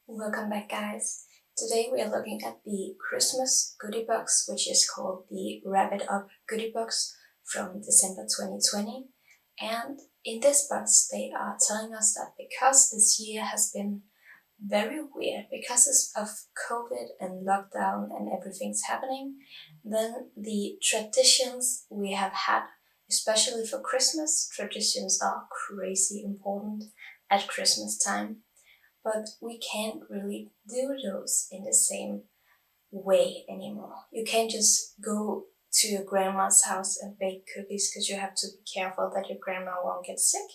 Welcome back, guys. Today we are looking at the Christmas goodie box, which is called the Wrap It Up goodie box from December 2020. And in this box they are telling us that because this year has been very weird because of COVID and lockdown and everything's happening, then the traditions we have had, especially for Christmas, traditions are crazy important at Christmas time. But we can't really do those in the same way anymore. You can't just go to your grandma's house and bake cookies because you have to be careful that your grandma won't get sick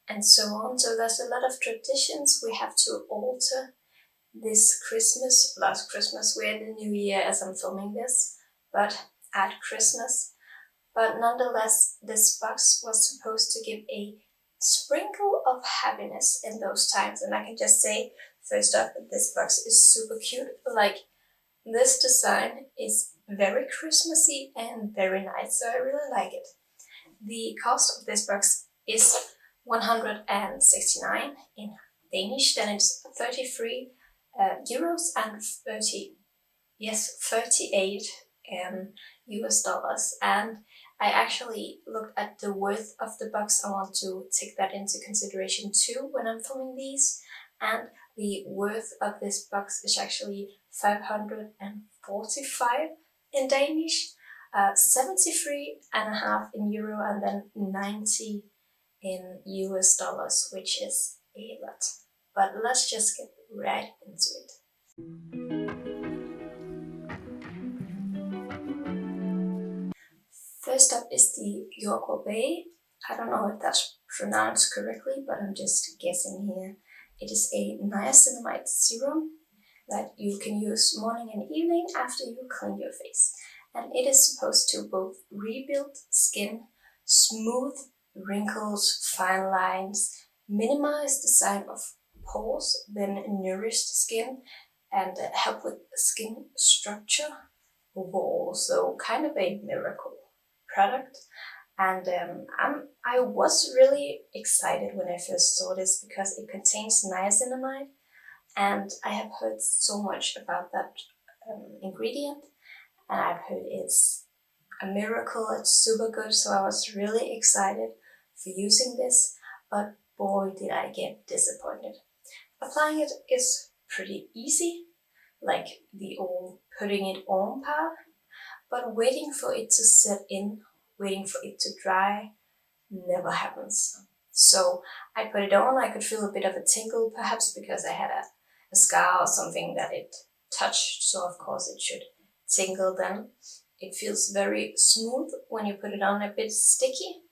and so on. So there's a lot of traditions we have to alter this Christmas. Last Christmas, we're in the new year as I'm filming this, but at Christmas. But nonetheless, this box was supposed to give a sprinkle of happiness in those times. And I can just say, first up, this box is super cute. Like, this design is very Christmassy and very nice, so I really like it. The cost of this box is 169 in Danish, then it's 33 euros and 38 US dollars. And I actually looked at the worth of the box. I want to take that into consideration too when I'm filming these. And the worth of this box is actually 545 in Danish, 73.5 in euro, and then 90 in US dollars, which is a lot. But let's just get right into it. First up is the Jorgobé. I don't know if that's pronounced correctly, but I'm just guessing here. It is a niacinamide serum that you can use morning and evening after you clean your face. And it is supposed to both rebuild skin, smooth wrinkles, fine lines, minimize the sign of pores, then nourish the skin, and help with skin structure overall. So kind of a miracle product. And I was really excited when I first saw this because it contains niacinamide, and I have heard so much about that ingredient, and I've heard it's a miracle, it's super good, so I was really excited for using this, but boy did I get disappointed. Applying it is pretty easy, like the old putting it on part, but waiting for it to set in, waiting for it to dry, never happens. So I put it on, I could feel a bit of a tingle, perhaps because I had a scar or something that it touched, so of course it should tingle then. It feels very smooth when you put it on, a bit sticky,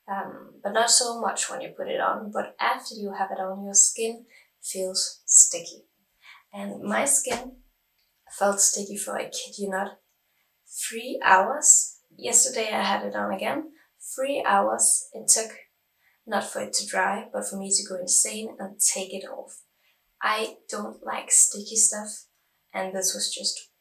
but not so much when you put it on, but after you have it on, your skin feels sticky. And my skin felt sticky for, I kid you not, 3 hours. Yesterday I had it on again. 3 hours it took, not for it to dry, but for me to go insane and take it off. I don't like sticky stuff, and this was just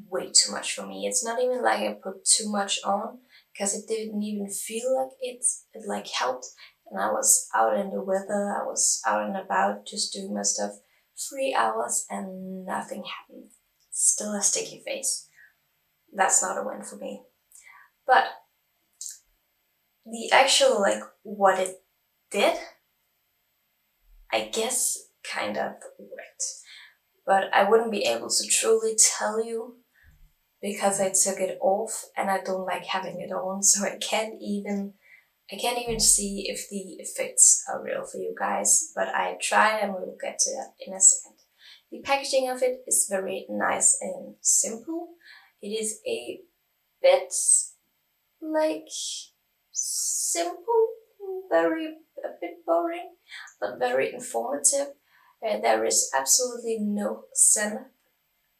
way too much for me. It's not even like I put too much on, because it didn't even feel like it like helped. And I was out in the weather, I was out and about just doing my stuff. 3 hours and nothing happened. Still a sticky face. That's not a win for me. But the actual, like, what it did, I guess kind of worked. But I wouldn't be able to truly tell you because I took it off and I don't like having it on, so I can't even see if the effects are real for you guys. But I tried, and we'll get to that in a second. The packaging of it is very nice and simple. It is a bit like simple, a bit boring, but very informative. There is absolutely no scent,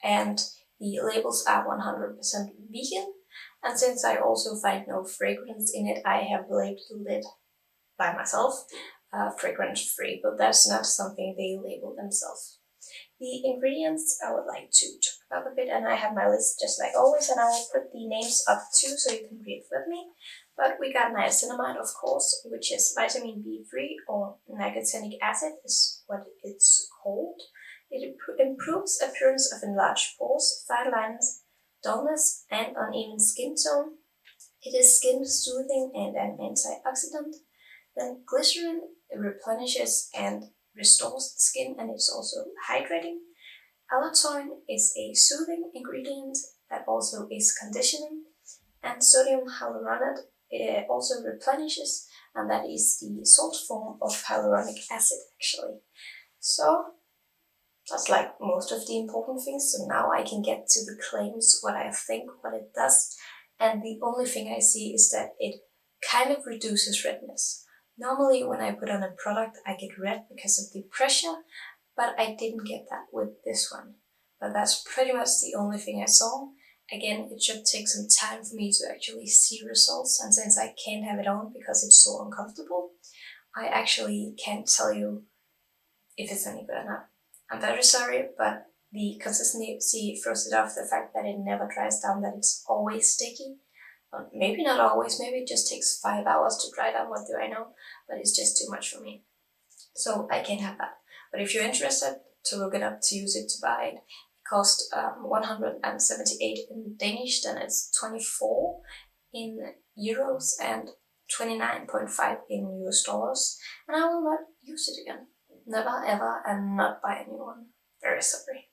and the labels are 100% vegan. And since I also find no fragrance in it, I have labeled it by myself fragrance free, but that's not something they label themselves. The ingredients I would like to talk about a bit, and I have my list just like always, and I will put the names up too so you can read with me. But we got niacinamide, of course, which is vitamin B3, or nicotinic acid is what it's called. It improves appearance of enlarged pores, fine lines, dullness, and uneven skin tone. It is skin soothing and an antioxidant. Then glycerin replenishes and restores the skin, and it's also hydrating. Allantoin is a soothing ingredient that also is conditioning. And sodium hyaluronate also replenishes, and that is the salt form of hyaluronic acid actually. So that's like most of the important things. So now I can get to the claims, what I think, what it does. And the only thing I see is that it kind of reduces redness. Normally when I put on a product I get red because of the pressure, but I didn't get that with this one. But that's pretty much the only thing I saw. Again, it should take some time for me to actually see results, and since I can't have it on because it's so uncomfortable, I actually can't tell you if it's any good or not. I'm very sorry, but the consistency throws it off, the fact that it never dries down, that it's always sticky. Maybe not always, maybe it just takes 5 hours to dry down, what do I know, but it's just too much for me. So I can't have that. But if you're interested to look it up, to use it, to buy it, it costs 178 in Danish, then it's 24 in euros and 29.5 in US dollars, and I will not use it again. Never ever, and not buy a new one. Very sorry.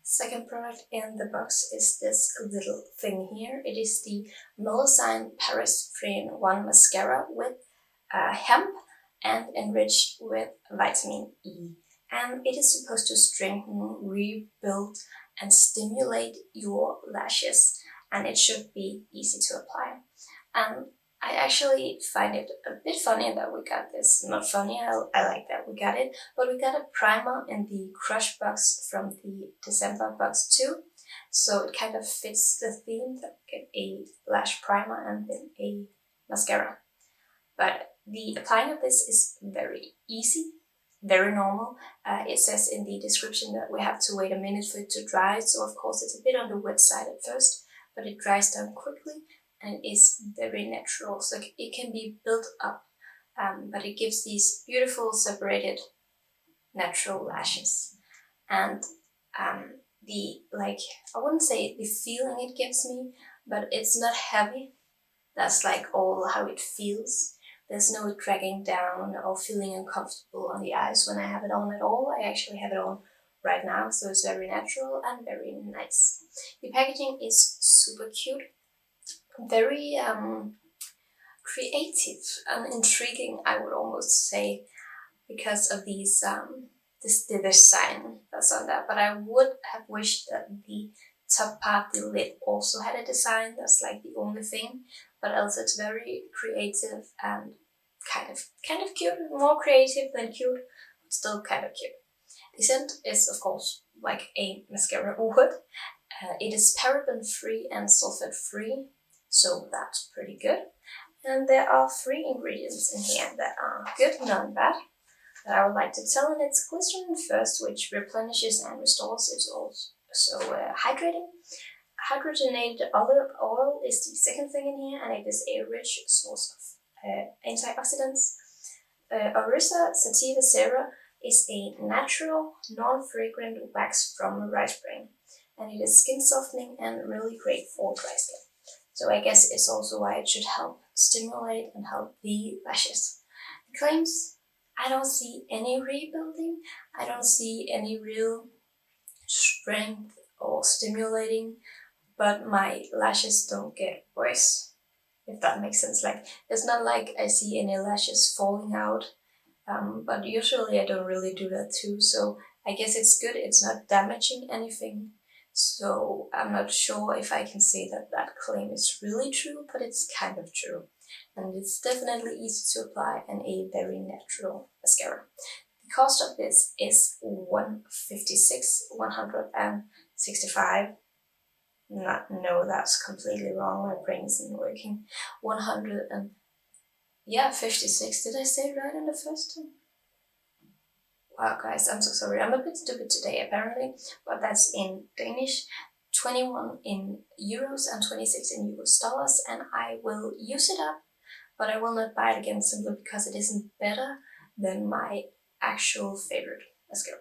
Second product in the box is this little thing here. It is the Mélusine Paris 3-in-1 mascara with hemp and enriched with vitamin E. And it is supposed to strengthen, rebuild, and stimulate your lashes. And it should be easy to apply. And I actually find it a bit funny that we got this. Not funny, I like that we got it. But we got a primer in the Crush box from the December box too. So it kind of fits the theme that we get a lash primer and then a mascara. But the applying of this is very easy, very normal. It says in the description that we have to wait a minute for it to dry. So of course it's a bit on the wet side at first, but it dries down quickly. And it is very natural, so it can be built up, but it gives these beautiful separated natural lashes. And I wouldn't say the feeling it gives me, but it's not heavy. That's like all how it feels. There's no dragging down or feeling uncomfortable on the eyes when I have it on at all. I actually have it on right now, so it's very natural and very nice. The packaging is super cute. Very creative and intriguing, I would almost say, because of these the design that's on that. But I would have wished that the top part, the lid, also had a design. That's like the only thing. But else it's very creative and kind of cute. More creative than cute, but still kind of cute. The scent is of course like a mascara would. It is paraben free and sulfate free. So that's pretty good. And there are 3 ingredients in here that are good, not bad, that I would like to tell. And it's glycerin first, which replenishes and restores. It's also hydrating. Hydrogenated olive oil is the second thing in here, and it is a rich source of antioxidants. Orisa sativa sera is a natural, non-fragrant wax from rice bran, and it is skin softening and really great for dry skin. So I guess it's also why it should help stimulate and help the lashes. The claims, I don't see any rebuilding. I don't see any real strength or stimulating, but my lashes don't get worse, if that makes sense. Like, it's not like I see any lashes falling out, but usually I don't really do that too. So I guess it's good. It's not damaging anything. So I'm not sure if I can say that that claim is really true, but it's kind of true. And it's definitely easy to apply and a very natural mascara. The cost of this is 156, 165. No, that's completely wrong. My brain isn't working. 56. Did I say it right in the first time? Wow, guys, I'm so sorry. I'm a bit stupid today, apparently, but that's in Danish. 21 in euros and 26 in US dollars, and I will use it up but I will not buy it again simply because it isn't better than my actual favorite mascara.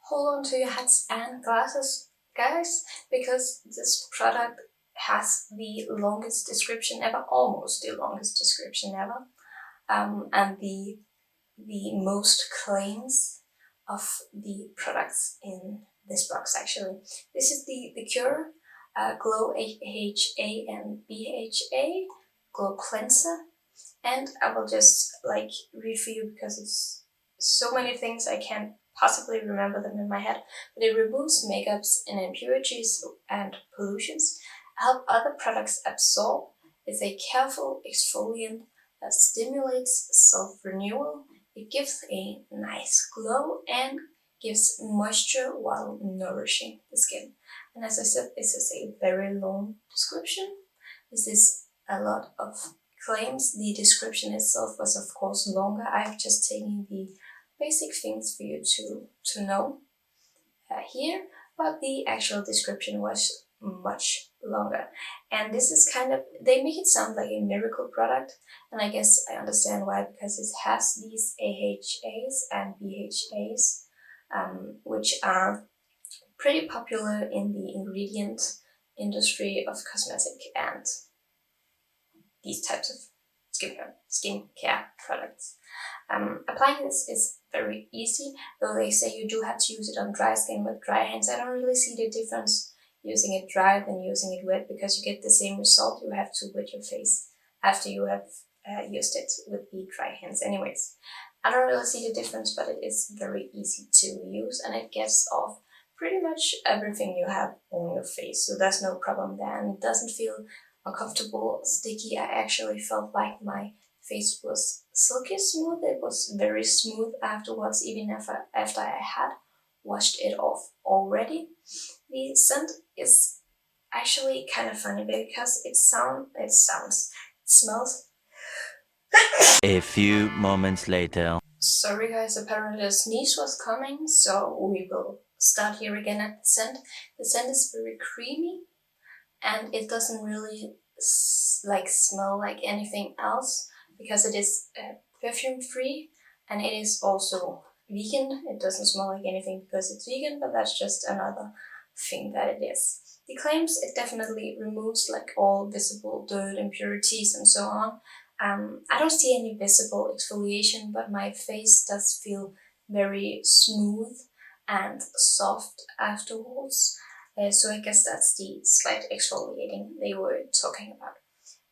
Hold on to your hats and glasses, guys, because this product has the longest description ever, almost the longest description ever, and the most claims of the products in this box. Actually, this is the Cure Glow AHA and BHA Glow Cleanser, and I will just like read for you because it's so many things I can't possibly remember them in my head. But it removes makeups and impurities and pollutions, help other products absorb. It's a careful exfoliant that stimulates self-renewal. It gives a nice glow and gives moisture while nourishing the skin. And as I said, this is a very long description. This is a lot of claims. The description itself was of course longer. I've just taken the basic things for you to know here, but the actual description was much longer. And this is kind of, they make it sound like a miracle product, and I guess I understand why, because it has these AHAs and BHAs, which are pretty popular in the ingredient industry of cosmetic and these types of skincare products. Applying this is very easy, though they say you do have to use it on dry skin with dry hands. I don't really see the difference using it dry than using it wet, because you get the same result. You have to wet your face after you have used it with the dry hands anyways. I don't really see the difference, but it is very easy to use, and it gets off pretty much everything you have on your face, so there's no problem there, and it doesn't feel uncomfortable, sticky. I actually felt like my face was silky smooth. It was very smooth afterwards, even after I had washed it off already. The scent is actually kind of funny because it smells. A few moments later. Sorry guys, apparently a sneeze was coming, so we will start here again at the scent. The scent is very creamy, and it doesn't really smell like anything else, because it is perfume free, and it is also vegan. It doesn't smell like anything because it's vegan, but that's just another thing that it is. The claims, it definitely removes like all visible dirt, impurities, and so on. I don't see any visible exfoliation, but my face does feel very smooth and soft afterwards. So I guess that's the slight exfoliating they were talking about.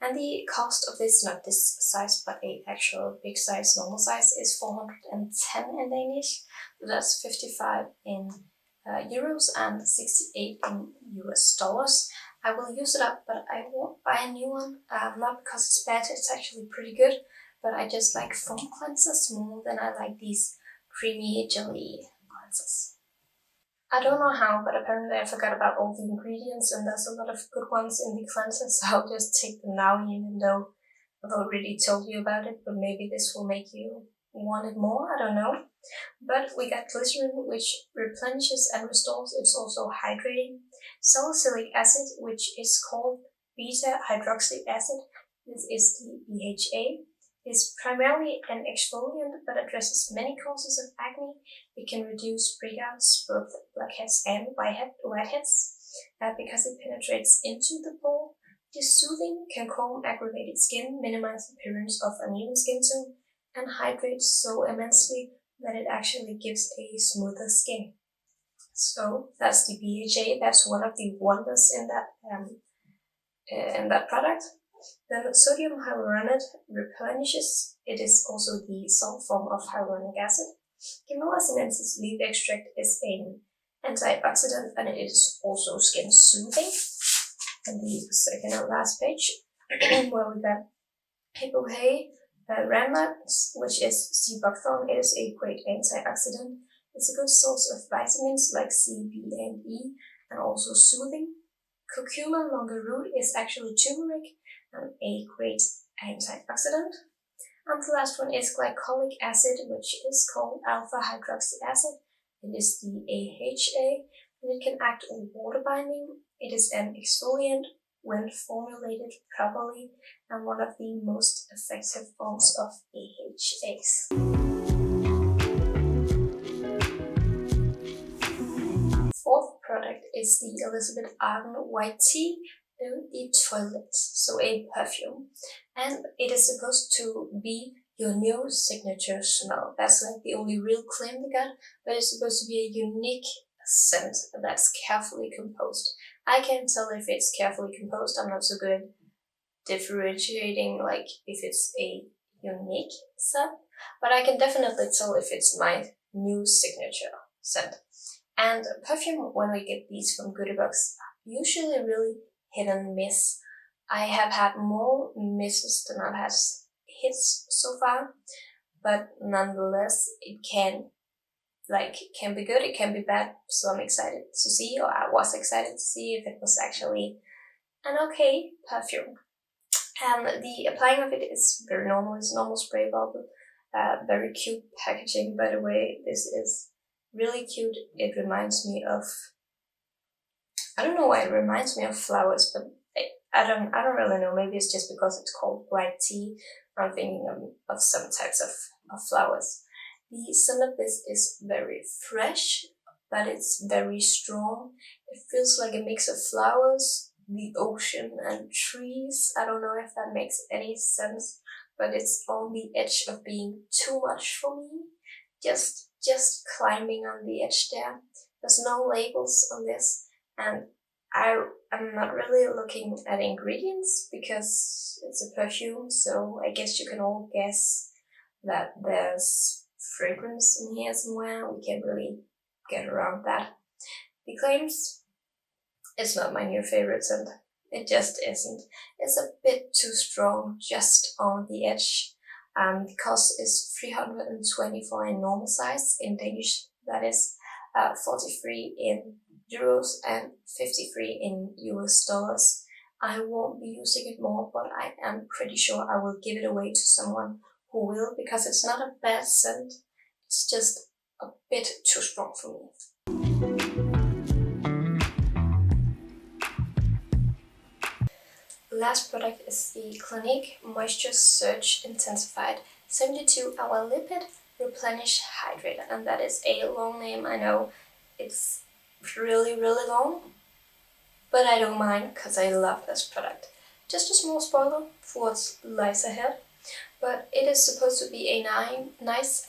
And the cost of this, not this size, but a actual big size, normal size, is 410 in Danish. So that's 55 in euros and 68 in US dollars. I will use it up, but I won't buy a new one. Not because it's bad, it's actually pretty good, but I just like foam cleansers more than I like these creamy jelly cleansers. I don't know how, but apparently I forgot about all the ingredients, and there's a lot of good ones in the cleanser, so I'll just take them now, even though I've already told you about it, but maybe this will make you want it more, I don't know. But we got glycerin, which replenishes and restores. It's also hydrating. Salicylic acid, which is called beta-hydroxy acid. This is the BHA. It's primarily an exfoliant, but addresses many causes of acne. It can reduce breakouts, both blackheads and whiteheads, because it penetrates into the pore. It is soothing, can calm aggravated skin, minimize appearance of uneven skin tone, and hydrates so immensely that it actually gives a smoother skin. So that's the BHA. That's one of the wonders in that product. Then sodium hyaluronate replenishes. It is also the salt form of hyaluronic acid. Camellia sinensis leaf extract is an antioxidant, and it is also skin soothing. And the second and last page, where we got hippohay ramnuts, which is sea buckthorn. It is a great antioxidant. It's a good source of vitamins like C, B, and E, and also soothing. Curcuma longa root is actually turmeric and a great antioxidant. And the last one is glycolic acid, which is called alpha hydroxy acid. It is the AHA, and it can act on water binding. It is an exfoliant when formulated properly and one of the most effective forms of AHAs. Fourth product is the Elizabeth Arden White Tea, the Toilette, so a perfume. And it is supposed to be your new signature smell. That's like the only real claim they got, but it's supposed to be a unique scent that's carefully composed. I can't tell if it's carefully composed. I'm not so good at differentiating like if it's a unique scent, but I can definitely tell if it's my new signature scent. And perfume, when we get these from Goodiebox, usually really hit and miss. I have had more misses than I've had hits so far, but nonetheless, it can be good, it can be bad. So I'm excited to see, or I was excited to see if it was actually an okay perfume. And the applying of it is very normal. It's normal spray bottle, very cute packaging. By the way, this is really cute. It reminds me of, I don't know why it reminds me of flowers, but I don't really know. Maybe it's just because it's called white tea. I'm thinking of some types of flowers. The scent of this is very fresh, but it's very strong. It feels like a mix of flowers, the ocean, and trees. I don't know if that makes any sense, but it's on the edge of being too much for me. Just climbing on the edge there. There's no labels on this, and I'm not really looking at ingredients because it's a perfume, so I guess you can all guess that there's fragrance in here somewhere. We can't really get around that. The claims, it's not my new favorite scent. It just isn't. It's a bit too strong, just on the edge. The cost is 324 in normal size. In Danish, that is 43 in euros and 53 in US dollars. I won't be using it more, but I am pretty sure I will give it away to someone who will, because it's not a bad scent. It's just a bit too strong for me. The last product is the Clinique Moisture Surge Intensified 72-hour Lipid Replenish Hydrator, and that is a long name. I know it's really long, but I don't mind because I love this product. Just a small spoiler for what lies ahead, but it is supposed to be a nice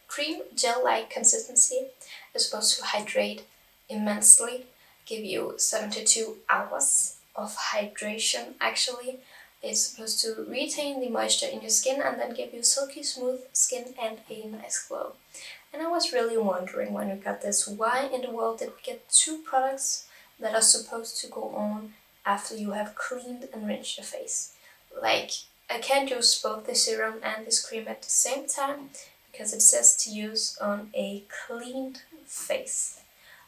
cream gel-like consistency. It's supposed to hydrate immensely, give you 72 hours of hydration. Actually, it's supposed to retain the moisture in your skin and then give you silky smooth skin and a nice glow. And I was really wondering when we got this, why in the world did we get two products that are supposed to go on after you have cleaned and rinsed your face? Like, I can't use both the serum and this cream at the same time because it says to use on a cleaned face.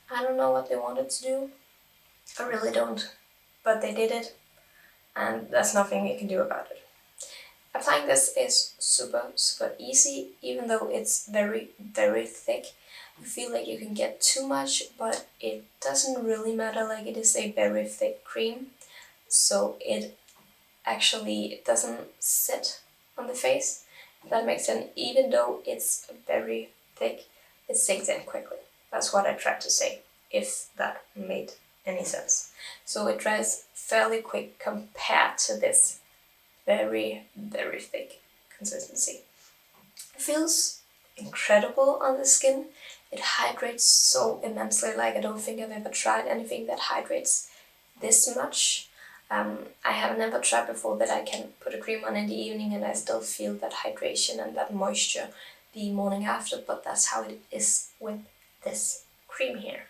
I don't know what they wanted to do. I really don't. But they did it, and there's nothing you can do about it. Applying this is super easy, even though it's very thick. You feel like you can get too much, but it doesn't really matter. Like, it is a very thick cream, so it actually doesn't sit on the face, if that makes sense. Even though it's very thick, it sinks in quickly. That's what I tried to say, if that made any sense. So it dries fairly quick compared to this very thick consistency. It feels incredible on the skin. It hydrates so immensely. Like, I don't think I've ever tried anything that hydrates this much. I have never tried before that I can put a cream on in the evening and I still feel that hydration and that moisture the morning after, but that's how it is with this cream here.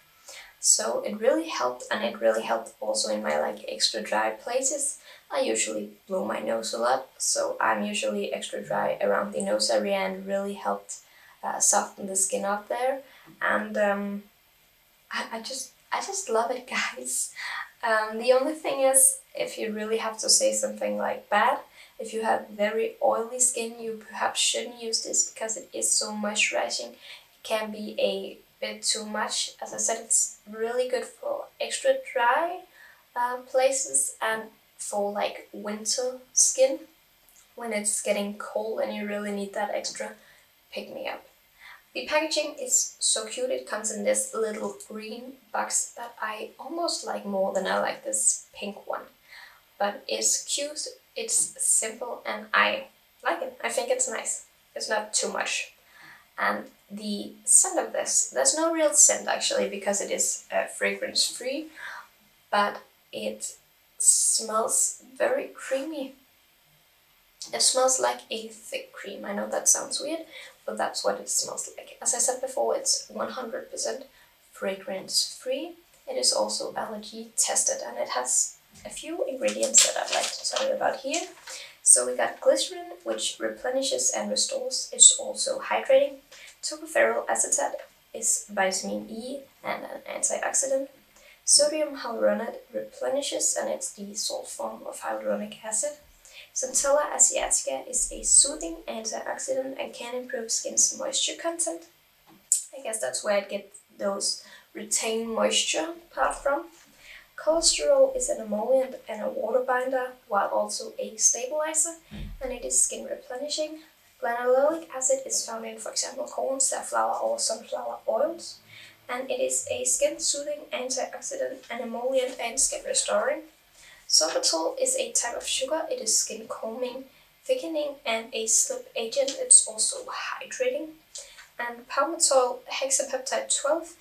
So it really helped, and it really helped also in my extra dry places. I usually blow my nose a lot, so I'm usually extra dry around the nose area, and really helped soften the skin up there. And I just love it, guys. The only thing is, if you really have to say something like bad, if you have very oily skin, you perhaps shouldn't use this because it is so moisturizing. It can be a bit too much. As I said, it's really good for extra dry, places, and for like winter skin when it's getting cold and you really need that extra pick-me-up. The packaging is so cute. It comes in this little green box that I almost like more than I like this pink one. But it's cute, it's simple, and I like it. I think it's nice. It's not too much. And the scent of this, there's no real scent actually because it is fragrance free, but it smells very creamy. It smells like a thick cream. I know that sounds weird, but that's what it smells like. As I said before, it's 100% fragrance free. It is also allergy tested, and it has a few ingredients that I'd like to tell you about here. So we got glycerin, which replenishes and restores. It's also hydrating. Tocopherol acetate is vitamin E and an antioxidant. Sodium hyaluronate replenishes, and it's the salt form of hyaluronic acid. Centella asiatica is a soothing antioxidant and can improve skin's moisture content. I guess that's where I get those retain moisture part from. Cholesterol is an emollient and a water binder, while also a stabilizer, and it is skin replenishing. Granulolic acid is found in, for example, corn, safflower, or sunflower oils, and it is a skin soothing antioxidant, an emollient, and skin restoring. Sorbitol is a type of sugar. It is skin calming, thickening, and a slip agent. It's also hydrating. And palmitoyl hexapeptide 12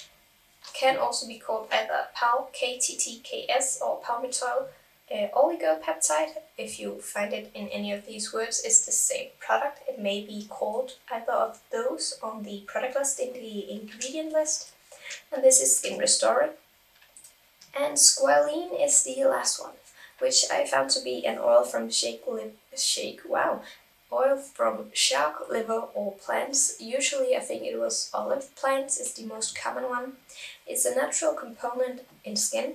can also be called either PAL, KTTKS, or palmitoyl oligopeptide. If you find it in any of these words, it's the same product. It may be called either of those on the product list, in the ingredient list. And this is skin restoring. And squalene is the last one, which I found to be an oil from oil from shark liver or plants. Usually I think it was olive plants is the most common one. It's a natural component in skin,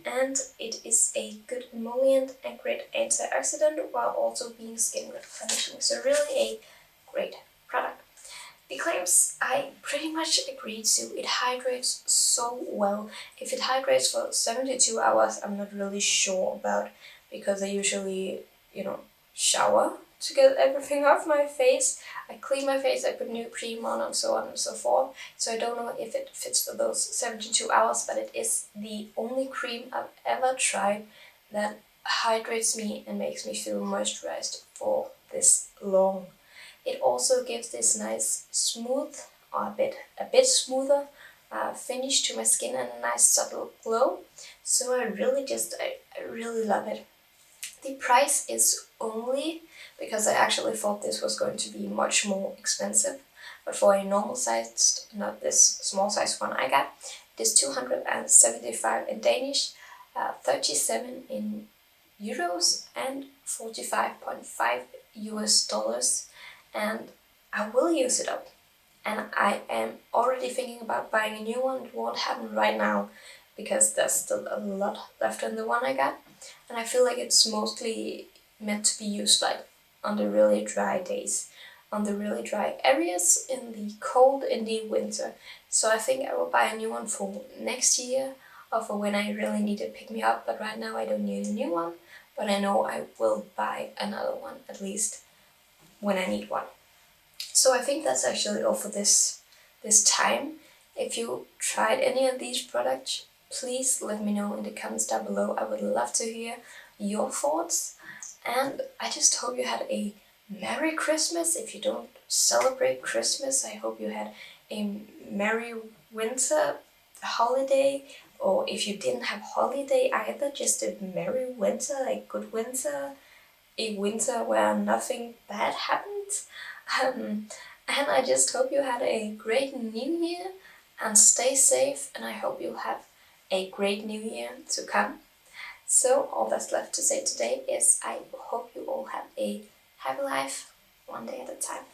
and it is a good emollient and great antioxidant while also being skin replenishing. So really a great product. The claims I pretty much agree to. It hydrates so well. If it hydrates for 72 hours, I'm not really sure about, because I usually, shower to get everything off my face. I clean my face, I put new cream on, and so on and so forth. So I don't know if it fits for those 72 hours, but it is the only cream I've ever tried that hydrates me and makes me feel moisturized for this long. It also gives this nice smooth, or a bit smoother finish to my skin, and a nice subtle glow. So I really love it. The price is only, because I actually thought this was going to be much more expensive, but for a normal sized, not this small size one I got, it is 275 in Danish, 37 in euros, and 45.5 US dollars. And I will use it up. And I am already thinking about buying a new one. It won't happen right now because there's still a lot left in the one I got. And I feel like it's mostly meant to be used like on the really dry days, on the really dry areas, in the cold, in the winter. So I think I will buy a new one for next year, or for when I really need to pick me up. But right now I don't need a new one, but I know I will buy another one at least when I need one. So I think that's actually all for this time. If you tried any of these products, please let me know in the comments down below. I would love to hear your thoughts. And I just hope you had a Merry Christmas. If you don't celebrate Christmas, I hope you had a Merry Winter holiday. Or if you didn't have holiday either, just a Merry Winter, a good winter, a winter where nothing bad happened. And I just hope you had a great new year and stay safe, and I hope you have a great new year to come. So all that's left to say today is I hope you all have a happy life, one day at a time.